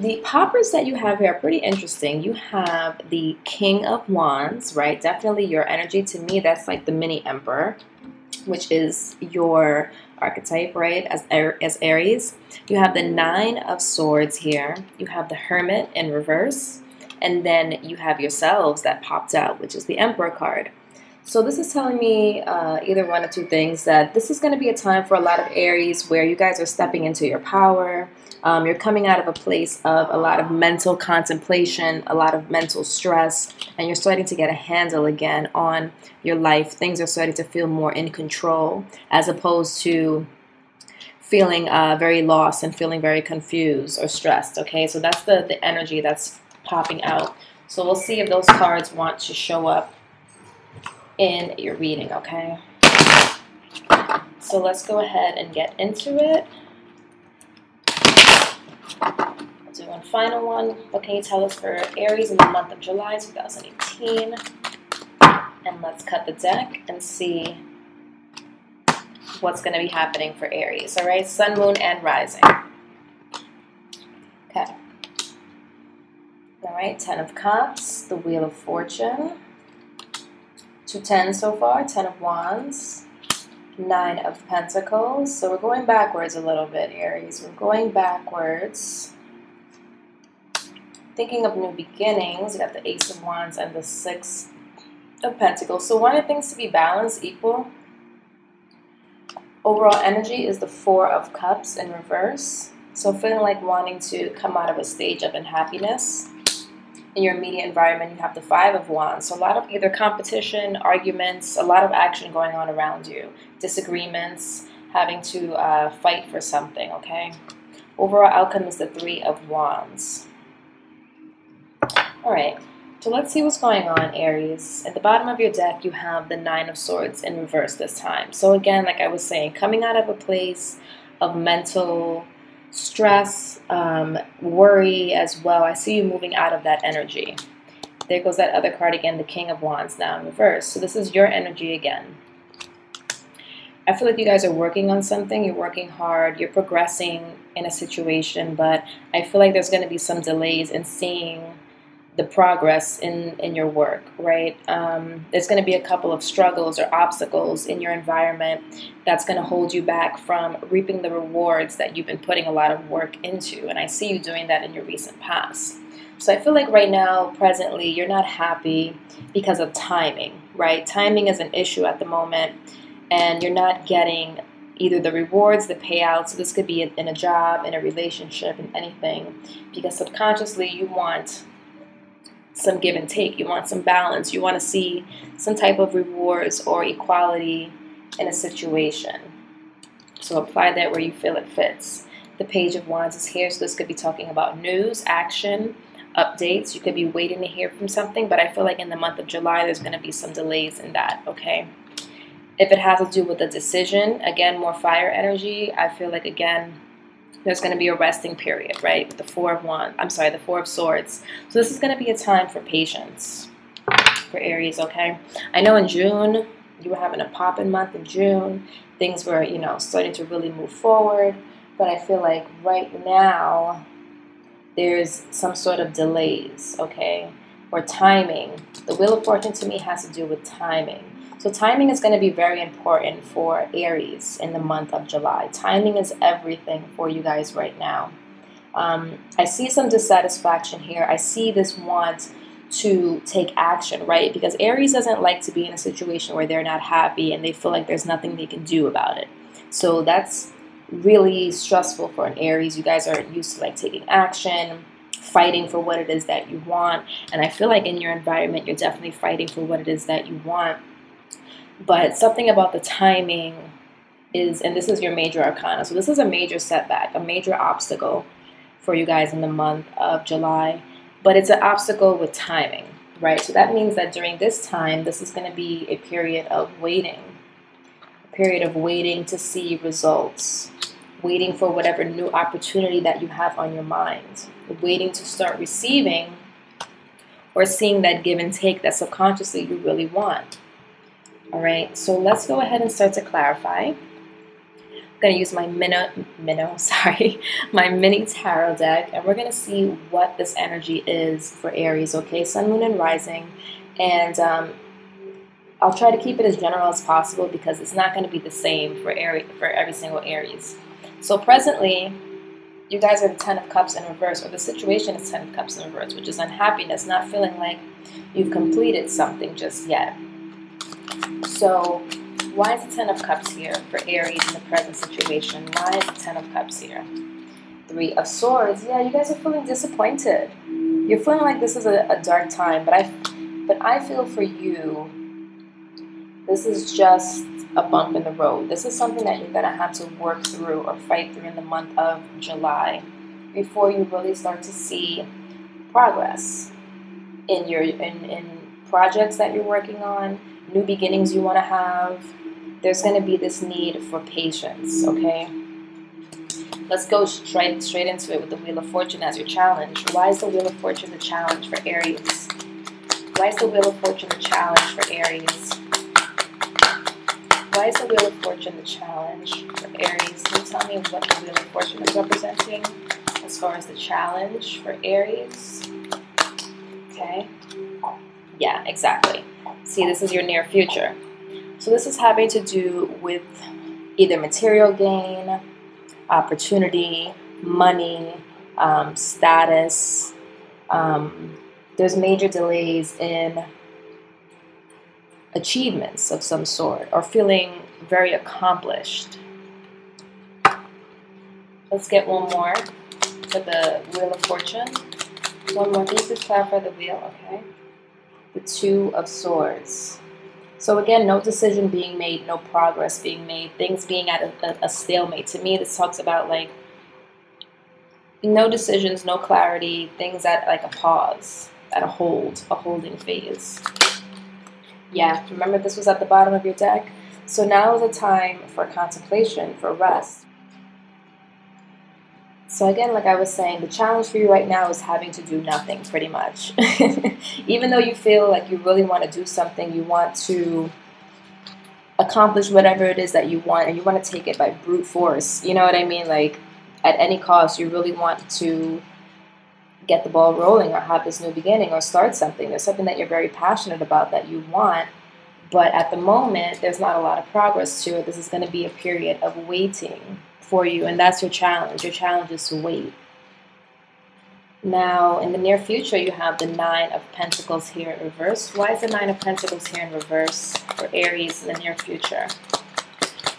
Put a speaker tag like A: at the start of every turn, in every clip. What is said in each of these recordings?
A: the poppers that you have here are pretty interesting. You have the King of Wands, right? Definitely your energy. To me, that's like the mini Emperor, which is your archetype, right, as Aries. You have the Nine of Swords here. You have the Hermit in reverse. And then you have yourselves that popped out, which is the Emperor card. So this is telling me either one or two things, that this is going to be a time for a lot of Aries where you guys are stepping into your power. You're coming out of a place of a lot of mental contemplation, a lot of mental stress, and you're starting to get a handle again on your life. Things are starting to feel more in control as opposed to feeling very lost and feeling very confused or stressed, okay? So that's the energy that's popping out. So we'll see if those cards want to show up in your reading, okay? So let's go ahead and get into it. I'll do one final one. What can you tell us for Aries in the month of July 2018? And let's cut the deck and see what's going to be happening for Aries, all right? Sun, moon, and rising. Okay. All right, 10 of Cups, the Wheel of Fortune. 2 tens so far, 10 of Wands, 9 of Pentacles. So we're going backwards a little bit, Aries. We're going backwards. Thinking of new beginnings. You got the Ace of Wands and the 6 of Pentacles. So wanting things to be balanced, equal. Overall energy is the 4 of Cups in reverse. So feeling like wanting to come out of a stage of unhappiness. In your immediate environment, you have the 5 of Wands. So a lot of either competition, arguments, a lot of action going on around you. Disagreements, having to fight for something, okay? Overall outcome is the 3 of Wands. All right, so let's see what's going on, Aries. At the bottom of your deck, you have the 9 of Swords in reverse this time. So again, like I was saying, coming out of a place of mental stress, worry as well. I see you moving out of that energy. There goes that other card again, the King of Wands now in reverse. So this is your energy again. I feel like you guys are working on something. You're working hard. You're progressing in a situation, but I feel like there's going to be some delays in seeing the progress in your work, right? There's going to be a couple of struggles or obstacles in your environment that's going to hold you back from reaping the rewards that you've been putting a lot of work into. And I see you doing that in your recent past. So I feel like right now, presently, you're not happy because of timing, right? Timing is an issue at the moment, and you're not getting either the rewards, the payouts. So this could be in a job, in a relationship, in anything, because subconsciously you want some give and take. You want some balance. You want to see some type of rewards or equality in a situation. So apply that where you feel it fits. The Page of Wands is here, so this could be talking about news, action, updates. You could be waiting to hear from something, but I feel like in the month of July, there's going to be some delays in that, okay? If it has to do with a decision, again, more fire energy, I feel like, again, there's going to be a resting period, right? With the 4 of Swords. So this is going to be a time for patience for Aries, okay? I know in June, you were having a poppin' month in June. Things were, you know, starting to really move forward. But I feel like right now, there's some sort of delays, okay? Or timing. The Wheel of Fortune to me has to do with timing. So timing is going to be very important for Aries in the month of July. Timing is everything for you guys right now. I see some dissatisfaction here. I see this want to take action, right? Because Aries doesn't like to be in a situation where they're not happy and they feel like there's nothing they can do about it. So that's really stressful for an Aries. You guys are used to like taking action, fighting for what it is that you want. And I feel like in your environment, you're definitely fighting for what it is that you want. But something about the timing is, and this is your major arcana, so this is a major setback, a major obstacle for you guys in the month of July, but it's an obstacle with timing, right? So that means that during this time, this is going to be a period of waiting to see results, waiting for whatever new opportunity that you have on your mind, waiting to start receiving or seeing that give and take that subconsciously you really want. All right, so let's go ahead and start to clarify. going to use my my mini tarot deck, and we're going to see what this energy is for Aries, okay? Sun, Moon, and Rising. And I'll try to keep it as general as possible because it's not going to be the same for every single Aries. So presently, you guys are the Ten of Cups in reverse, or the situation is Ten of Cups in reverse, which is unhappiness, not feeling like you've completed something just yet. So why is the Ten of Cups here for Aries in the present situation? Why is the Ten of Cups here? Three of Swords. Yeah, you guys are feeling disappointed. You're feeling like this is a dark time, but I feel for you, this is just a bump in the road. This is something that you're going to have to work through or fight through in the month of July before you really start to see progress in projects that you're working on, new beginnings you want to have. There's going to be this need for patience, okay? Let's go straight into it with the Wheel of Fortune as your challenge. Why is the Wheel of Fortune the challenge for Aries? Why is the Wheel of Fortune the challenge for Aries? Why is the Wheel of Fortune the challenge for Aries? Can you tell me what the Wheel of Fortune is representing as far as the challenge for Aries? Okay. Yeah, exactly. See, this is your near future. So this is having to do with either material gain, opportunity, money, status. There's major delays in achievements of some sort, or feeling very accomplished. Let's get one more for the Wheel of Fortune. One more. Can you please clarify the wheel? Okay. The Two of Swords. So again, no decision being made, no progress being made, things being at a stalemate. To me, this talks about like no decisions, no clarity, things at like a pause, at a holding phase. Yeah, remember this was at the bottom of your deck? So now is a time for contemplation, for rest. So again, like I was saying, the challenge for you right now is having to do nothing, pretty much. Even though you feel like you really want to do something, you want to accomplish whatever it is that you want, and you want to take it by brute force. You know what I mean? Like, at any cost, you really want to get the ball rolling or have this new beginning or start something. There's something that you're very passionate about that you want, but at the moment, there's not a lot of progress to it. This is going to be a period of waiting for you, and that's your challenge. Your challenge is to wait. Now, in the near future, you have the Nine of Pentacles here in reverse. Why is the Nine of Pentacles here in reverse for Aries in the near future?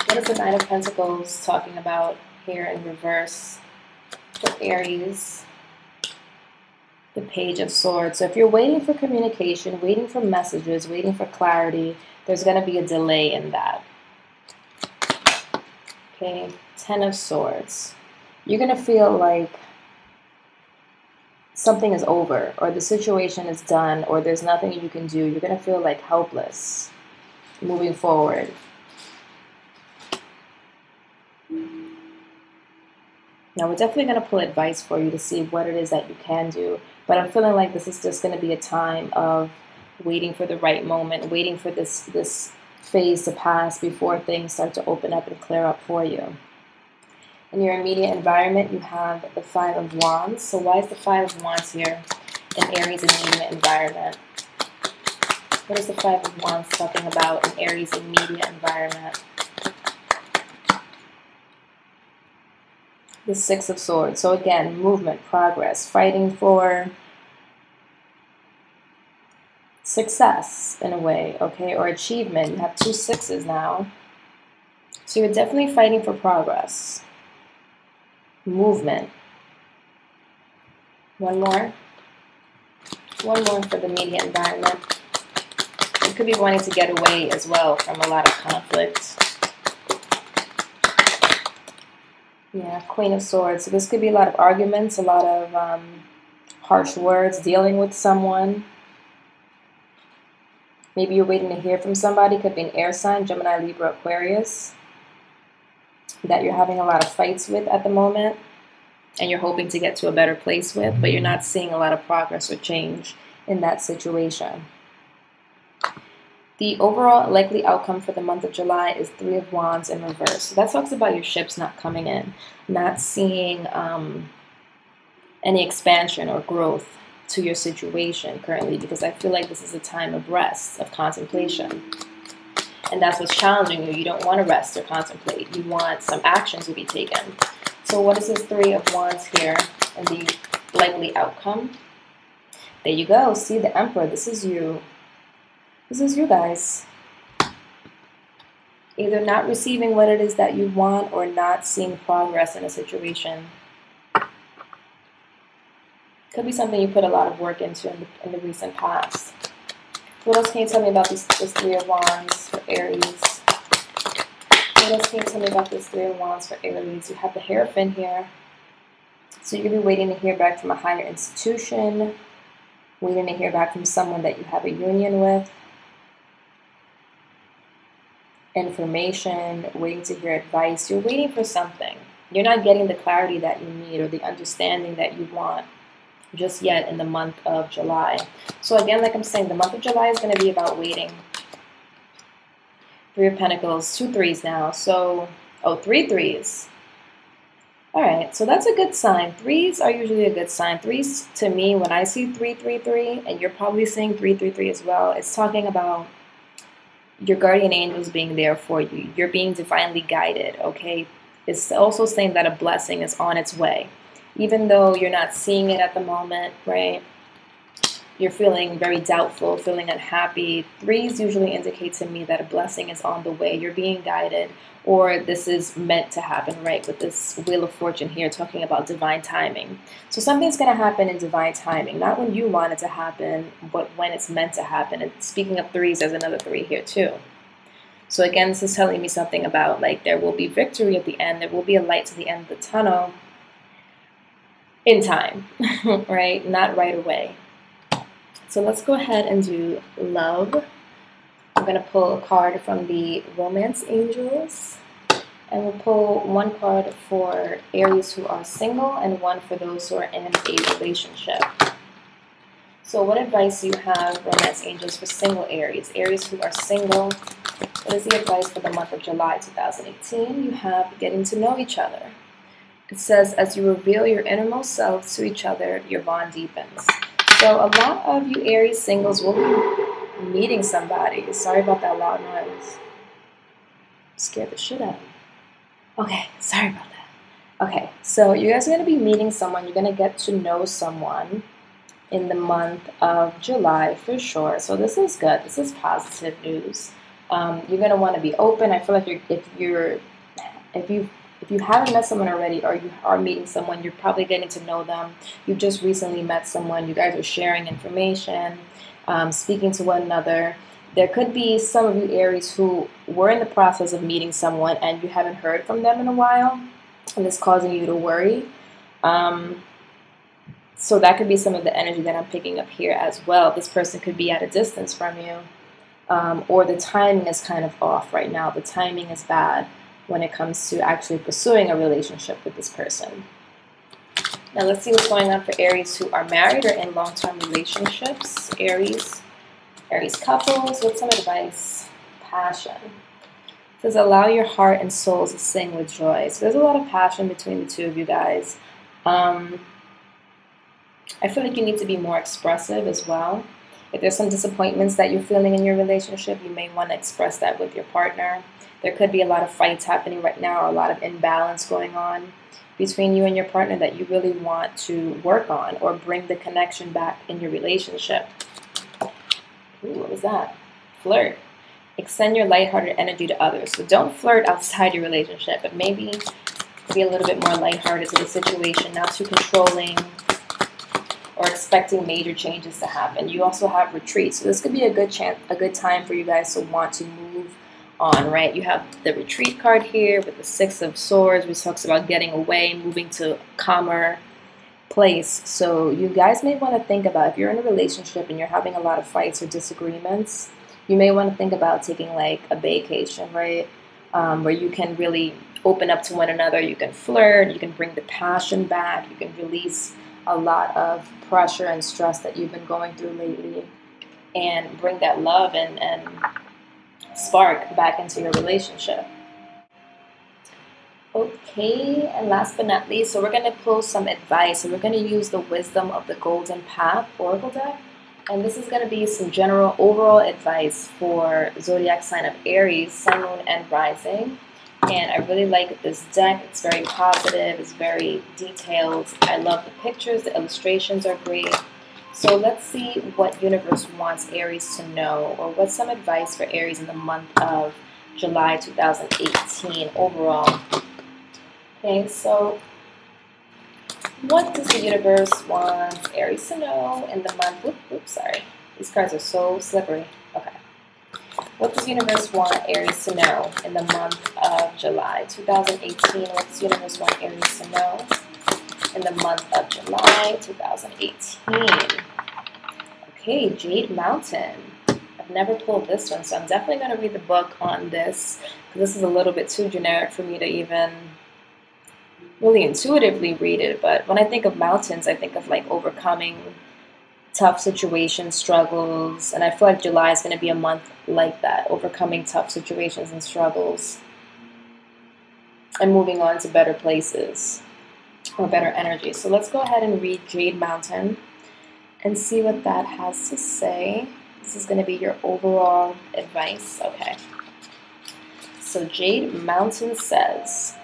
A: What is the Nine of Pentacles talking about here in reverse for Aries? The Page of Swords. So if you're waiting for communication, waiting for messages, waiting for clarity, there's going to be a delay in that. Okay, Ten of Swords. You're going to feel like something is over, or the situation is done, or there's nothing you can do. You're going to feel like helpless moving forward. Now, we're definitely going to pull advice for you to see what it is that you can do. But I'm feeling like this is just going to be a time of waiting for the right moment, waiting for this phase to pass before things start to open up and clear up for you. In your immediate environment, you have the Five of Wands. So why is the Five of Wands here in Aries' immediate environment? What is the Five of Wands talking about in Aries' immediate environment? The Six of Swords. So again, movement, progress, fighting for success in a way, okay, or achievement. You have two sixes now. So you're definitely fighting for progress. Movement. One more. One more for the immediate environment. You could be wanting to get away as well from a lot of conflict. Yeah, Queen of Swords. So this could be a lot of arguments, a lot of harsh words, dealing with someone. Maybe you're waiting to hear from somebody. Could be an air sign, Gemini, Libra, Aquarius, that you're having a lot of fights with at the moment, and you're hoping to get to a better place with, but you're not seeing a lot of progress or change in that situation. The overall likely outcome for the month of July is Three of Wands in reverse. So that talks about your ships not coming in, not seeing any expansion or growth to your situation currently, because I feel like this is a time of rest, of contemplation. And that's what's challenging you. You don't want to rest or contemplate. You want some action to be taken. So what is this Three of Wands here and the likely outcome? There you go. See, the Emperor. This is you. This is you guys. Either not receiving what it is that you want or not seeing progress in a situation. Could be something you put a lot of work into in the recent past. What else can you tell me about this Three of Wands for Aries? What else can you tell me about this Three of Wands for Aries? You have the Hierophant here. So you could be waiting to hear back from a higher institution, waiting to hear back from someone that you have a union with, information, waiting to hear advice. You're waiting for something. You're not getting the clarity that you need or the understanding that you want just yet in the month of July. So again, like I'm saying, the month of July is going to be about waiting. Three of Pentacles, 2 threes now. So, oh, 3 threes. All right, so that's a good sign. Threes are usually a good sign. Threes, to me, when I see 333, and you're probably seeing 333 as well, it's talking about your guardian angels being there for you. You're being divinely guided, okay? It's also saying that a blessing is on its way. Even though you're not seeing it at the moment, right? You're feeling very doubtful, feeling unhappy. Threes usually indicate to me that a blessing is on the way. You're being guided, or this is meant to happen, right? With this Wheel of Fortune here, talking about divine timing. So something's going to happen in divine timing, not when you want it to happen, but when it's meant to happen. And speaking of threes, there's another 3 here too. So again, this is telling me something about like there will be victory at the end. There will be a light to the end of the tunnel in time, right? Not right away. So let's go ahead and do love. I'm going to pull a card from the Romance Angels. And we'll pull 1 card for Aries who are single and 1 for those who are in a relationship. So what advice do you have, Romance Angels, for single Aries? Aries who are single, what is the advice for the month of July 2018? You have getting to know each other. It says, as you reveal your innermost selves to each other, your bond deepens. So a lot of you Aries singles will be meeting somebody. Sorry about that loud noise. Scared the shit out of me. Okay, sorry about that. Okay, so you guys are going to be meeting someone. You're going to get to know someone in the month of July for sure. So this is good. This is positive news. You're going to want to be open. I feel like if you haven't met someone already, or you are meeting someone, you're probably getting to know them. You've just recently met someone. You guys are sharing information, speaking to one another. There could be some of you Aries who were in the process of meeting someone and you haven't heard from them in a while, and it's causing you to worry. So that could be some of the energy that I'm picking up here as well. This person could be at a distance from you, or the timing is kind of off right now. The timing is bad when it comes to actually pursuing a relationship with this person. Now let's see what's going on for Aries who are married or in long-term relationships. Aries couples, what's some advice? Passion. It says, allow your heart and soul to sing with joy. So there's a lot of passion between the two of you guys. I feel like you need to be more expressive as well. If there's some disappointments that you're feeling in your relationship, you may want to express that with your partner. There could be a lot of fights happening right now, or a lot of imbalance going on between you and your partner that you really want to work on or bring the connection back in your relationship. Ooh, what was that? Flirt. Extend your lighthearted energy to others. So don't flirt outside your relationship, but maybe be a little bit more lighthearted to the situation, not too controlling or expecting major changes to happen. You also have retreats. So this could be a good time for you guys to want to move on, right? You have the retreat card here with the 6 of Swords, which talks about getting away, moving to a calmer place. So you guys may want to think about, if you're in a relationship and you're having a lot of fights or disagreements, you may want to think about taking like a vacation, right? Where you can really open up to one another. You can flirt, you can bring the passion back, you can release a lot of pressure and stress that you've been going through lately and bring that love and spark back into your relationship. Okay, and last but not least, so we're going to pull some advice. So we're going to use the Wisdom of the Golden Path Oracle deck. And this is going to be some general overall advice for zodiac sign of Aries, Sun, Moon, and Rising. And I really like this deck. It's very positive. It's very detailed. I love the pictures. The illustrations are great. So let's see what universe wants Aries to know, or what's some advice for Aries in the month of July 2018 overall. Okay, so what does the universe want Aries to know in the month? Oops, sorry. These cards are so slippery. Okay. What does the universe want Aries to know in the month of July 2018? What does the universe want Aries to know in the month of July 2018? Okay, Jade Mountain. I've never pulled this one, so I'm definitely going to read the book on this, because this is a little bit too generic for me to even really intuitively read it. But when I think of mountains, I think of like overcoming tough situations, struggles, and I feel like July is going to be a month like that, overcoming tough situations and struggles and moving on to better places or better energy. So let's go ahead and read Jade Mountain and see what that has to say. This is going to be your overall advice. Okay. So Jade Mountain says,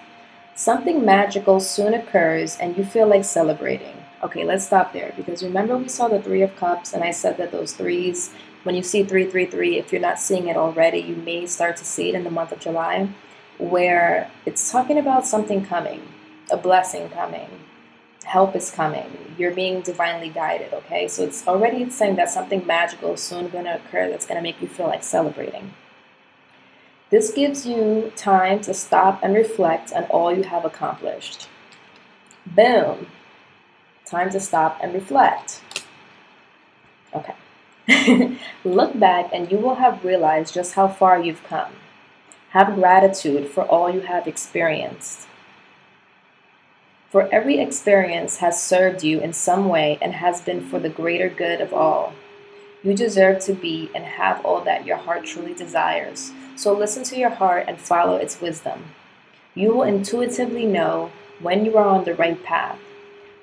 A: something magical soon occurs and you feel like celebrating. Okay, let's stop there, because remember we saw the Three of Cups, and I said that those threes, when you see 333, if you're not seeing it already, you may start to see it in the month of July, where it's talking about something coming, a blessing coming, help is coming, you're being divinely guided, okay? So it's saying that something magical is soon going to occur that's going to make you feel like celebrating. This gives you time to stop and reflect on all you have accomplished. Boom. Time to stop and reflect. Okay. Look back and you will have realized just how far you've come. Have gratitude for all you have experienced. For every experience has served you in some way and has been for the greater good of all. You deserve to be and have all that your heart truly desires. So listen to your heart and follow its wisdom. You will intuitively know when you are on the right path.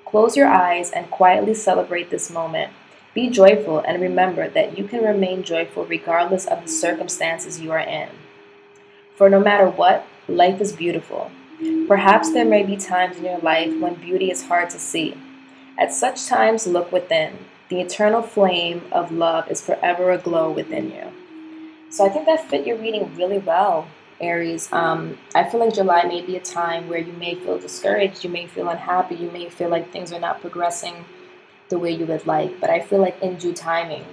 A: Close your eyes and quietly celebrate this moment. Be joyful and remember that you can remain joyful regardless of the circumstances you are in. For no matter what, life is beautiful. Perhaps there may be times in your life when beauty is hard to see. At such times, look within. The eternal flame of love is forever aglow within you. So I think that fit your reading really well, Aries. I feel like July may be a time where you may feel discouraged, you may feel unhappy, you may feel like things are not progressing the way you would like. But I feel like in due timing,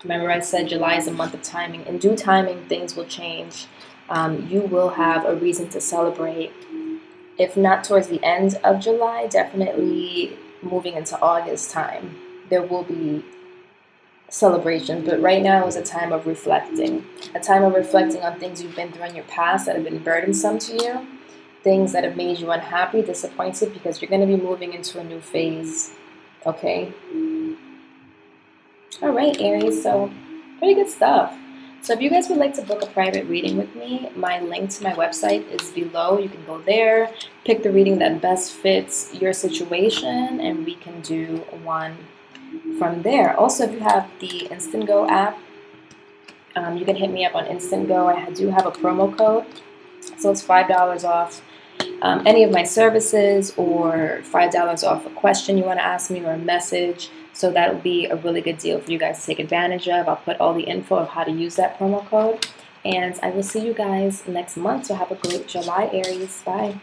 A: remember I said July is a month of timing. In due timing, things will change. You will have a reason to celebrate. If not towards the end of July, definitely moving into August time, there will be celebration. But right now is a time of reflecting. A time of reflecting on things you've been through in your past that have been burdensome to you. Things that have made you unhappy, disappointed, because you're going to be moving into a new phase. Okay? All right, Aries. So pretty good stuff. So if you guys would like to book a private reading with me, my link to my website is below. You can go there, pick the reading that best fits your situation, and we can do one from there. Also, if you have the Instant Go app, you can hit me up on Instant Go. I do have a promo code, so it's $5 off any of my services, or $5 off a question you want to ask me or a message. So that would be a really good deal for you guys to take advantage of. I'll put all the info of how to use that promo code. And I will see you guys next month. So have a great July, Aries. Bye.